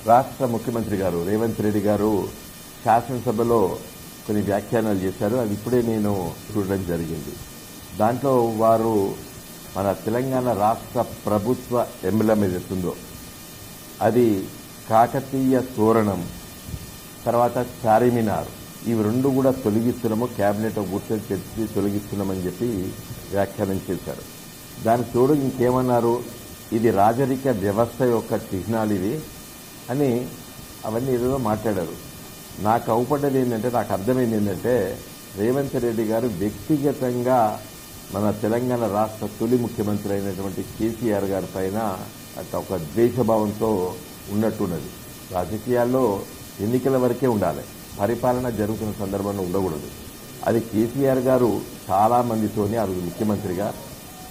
రాష్ట్ర ముఖ్యమంత్రి గారు రేవంత్ రెడ్డి గారు శాసనసభలో కొన్ని వ్యాఖ్యానాలు చేశారు. అది ఇప్పుడే నేను చూడడం జరిగింది. దాంట్లో వారు మన తెలంగాణ రాష్ట్ర ప్రభుత్వ ఎంబ్లెమ్ ఏదైతుందో అది కాకతీయ తోరణం, తర్వాత చార్మినార్, ఇవి రెండు కూడా తొలగిస్తున్నాము, కేబినెట్ కూర్చొని చర్చి తొలగిస్తున్నామని చెప్పి వ్యాఖ్యానం చేశారు. దానికి తోడు ఇంకేమన్నారు, ఇది రాజరిక వ్యవస్థ యొక్క చిహ్నాలు ఇవి అని అవన్నీ ఏదో మాట్లాడారు. నాకు అవుపడ్డది ఏంటంటే, నాకు అర్థమైంది ఏంటంటే, రేవంత్ రెడ్డి గారు వ్యక్తిగతంగా మన తెలంగాణ రాష్ట్ర తొలి ముఖ్యమంత్రి అయినటువంటి కేసీఆర్ గారి పైన అట్లా ఒక ద్వేషభావంతో ఉన్నట్టున్నది. రాజకీయాల్లో ఎన్నికల వరకే ఉండాలి, పరిపాలన జరుగుతున్న సందర్భంలో ఉండకూడదు. అది కేసీఆర్ గారు చాలా మందితోనే ఆ రోజు ముఖ్యమంత్రిగా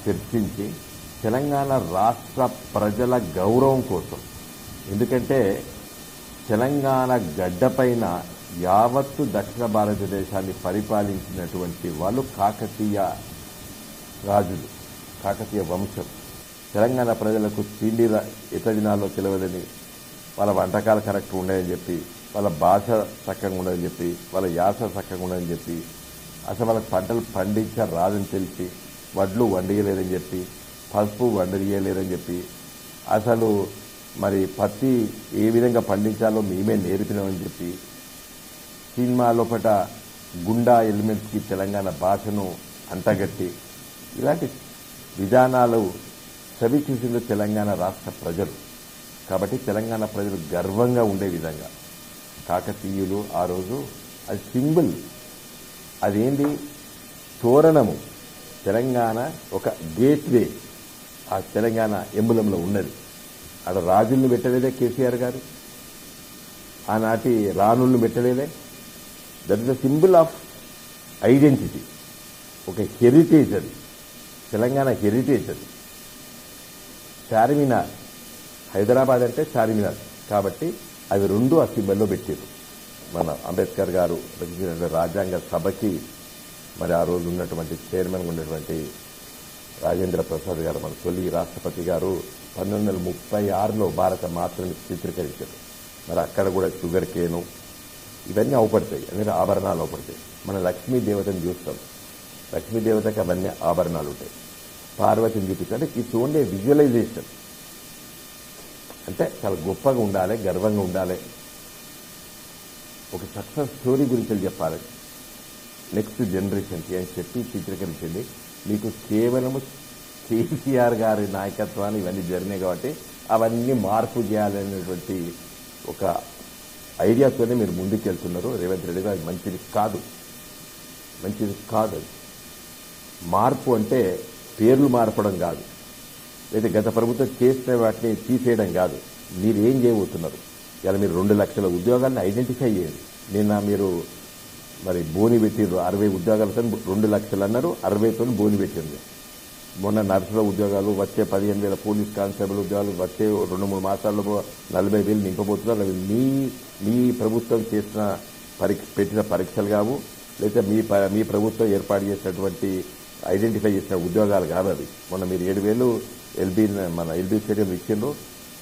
చర్చించి తెలంగాణ రాష్ట్ర ప్రజల గౌరవం కోసం, ఎందుకంటే తెలంగాణ గడ్డపైన యావత్తు దక్షిణ భారతదేశాన్ని పరిపాలించినటువంటి వాళ్ళు కాకతీయ రాజులు, కాకతీయ వంశం. తెలంగాణ ప్రజలకు తిండి ఎతదినాల్లో తెలియదని, వాళ్ళ వంటకాలు కరెక్ట్ ఉండదని చెప్పి, వాళ్ళ భాష చక్కగా ఉండదని చెప్పి, వాళ్ళ యాస చక్కగా ఉండదని చెప్పి, అసలు వాళ్ళకి పంటలు పండించరాదని తెలిసి వడ్లు వండియలేదని చెప్పి, పసుపు వండియలేదని చెప్పి, అసలు మరి పత్తి ఏ విధంగా పండించాలో మేమే నేర్పినామని చెప్పి, సినిమా లోపట గుండా ఎలిమెంట్స్కి తెలంగాణ భాషను అంటగట్టి, ఇలాంటి విధానాలు చవి చూసింది తెలంగాణ రాష్ట్ర ప్రజలు. కాబట్టి తెలంగాణ ప్రజలు గర్వంగా ఉండే విధంగా కాకతీయులు ఆ రోజు అది సింబల్, అదేంటి తోరణము, తెలంగాణ ఒక గేట్వే ఆ తెలంగాణ ఎంబులంలో ఉన్నది. ఆడ రాజుల్ని పెట్టలేదే కేసీఆర్ గారు, ఆనాటి రాణుల్ని పెట్టలేదే. That is the symbol of identity, ఒక హెరిటేజ్ అది, తెలంగాణ హెరిటేజ్ అది. చార్మినార్, హైదరాబాద్ అంటే చార్మినార్, కాబట్టి అవి రెండు ఆ సింబల్లో పెట్టారు. మన అంబేద్కర్ గారు రచించిన రాజ్యాంగ సభకి మరి ఆ రోజు ఉన్నటువంటి చైర్మన్ ఉన్నటువంటి రాజేంద్ర ప్రసాద్ గారు, మన తొలి రాష్ట్రపతి గారు 1936లో భారత మాతృని చిత్రీకరించారు. మరి అక్కడ కూడా షుగర్ కేను ఇవన్నీ అవపడతాయి, అందుకే ఆభరణాలు అవపడతాయి. మన లక్ష్మీదేవతను చూస్తాం, లక్ష్మీదేవతకి అవన్నీ ఆభరణాలు ఉంటాయి. పార్వతిని చూపిస్తే ఇట్స్ ఓన్లీ విజువలైజేషన్, అంటే చాలా గొప్పగా ఉండాలి, గర్వంగా ఉండాలి, ఒక సక్సెస్ స్టోరీ గురించి చెప్పాలి నెక్స్ట్ జనరేషన్కి అని చెప్పి చిత్రీకరించింది. మీకు కేవలం కేసీఆర్ గారి నాయకత్వాన్ని ఇవన్నీ జరిగినాయి కాబట్టి అవన్నీ మార్పు చేయాలనేటువంటి ఒక ఐడియాతోనే మీరు ముందుకెళ్తున్నారు. రేవంత్ రెడ్డి గారు మంచిది కాదు, మంచిది కాదు. మార్పు అంటే పేర్లు మార్పడం కాదు, లేదా గత ప్రభుత్వం చేసిన వాటిని తీసేయడం కాదు. మీరు ఏం చేయబోతున్నారు? ఇలా మీరు 2 లక్షల ఉద్యోగాలను ఐడెంటిఫై చేయండి. నిన్న మీరు మరి బోని పెట్టిర్రు, 60 ఉద్యోగాలతో 2 లక్షలు అన్నారు, 60తో బోని పెట్టింది. మొన్న నర్సుల ఉద్యోగాలు వచ్చే 15,000 పోలీస్ కానిస్టేబుల్ ఉద్యోగాలు వచ్చే 2-3 మాసాల్లో 40,000 నింపబోతున్నారు. అవి మీ ప్రభుత్వం చేసిన పెట్టిన పరీక్షలు కావు, లేదా మీ ప్రభుత్వం ఏర్పాటు చేసినటువంటి ఐడెంటిఫై చేసిన ఉద్యోగాలు కాదు. అవి మొన్న మీరు 7,000 మన ఎల్బీ స్టేడియం ఇచ్చిండ్రు,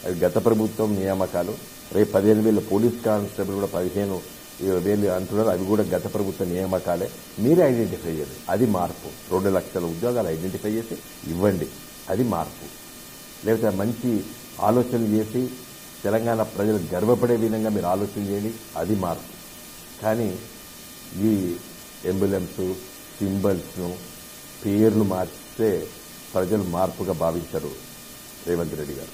అవి గత ప్రభుత్వం నియామకాలు. రేపు 15,000 పోలీస్ కానిస్టేబుల్ కూడా 15,000 అంటున్నారు, అవి కూడా గత ప్రభుత్వ నియామకాలే. మీరే ఐడెంటిఫై చేయండి, అది మార్పు. 2 లక్షల ఉద్యోగాలు ఐడెంటిఫై చేసి ఇవ్వండి, అది మార్పు. లేకపోతే మంచి ఆలోచనలు చేసి తెలంగాణ ప్రజలు గర్వపడే విధంగా మీరు ఆలోచన చేయండి, అది మార్పు. కానీ ఈ ఎంబులెన్స్ సింబల్స్ను పేర్లు మార్చితే ప్రజలు మార్పుగా భావించరు రేవంత్ రెడ్డి గారు.